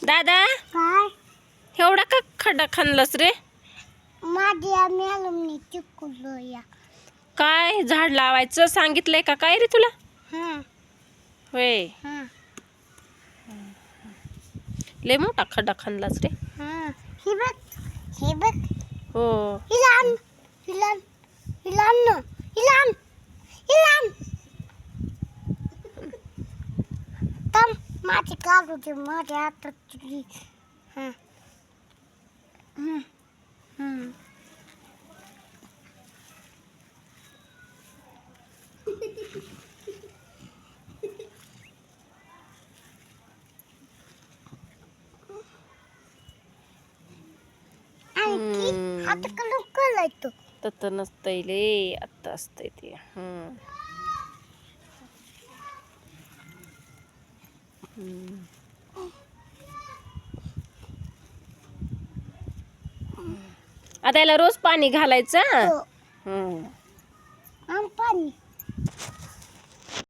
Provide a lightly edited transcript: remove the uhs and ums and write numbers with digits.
दादा काय एवढा का खड्डा खणलास रे? माझ्या मॅडमने चिपकलो या. काय झाड लावायचं सांगितलंय का काय रे तुला? हां होय, हां लय मोठा खड्डा खणलास रे. हां. हे बघ हे बघ. हो. हिलान हिलान हिलान हिलान हिलान. तम माझी काढू दे माझ्या हातात तुझी. हां हं हं. आणखी आता कलर करायचं. तत नसतंय ले, आत्ता असतंय ते. आता याला रोज पाणी घालायचं. हो. हम्म.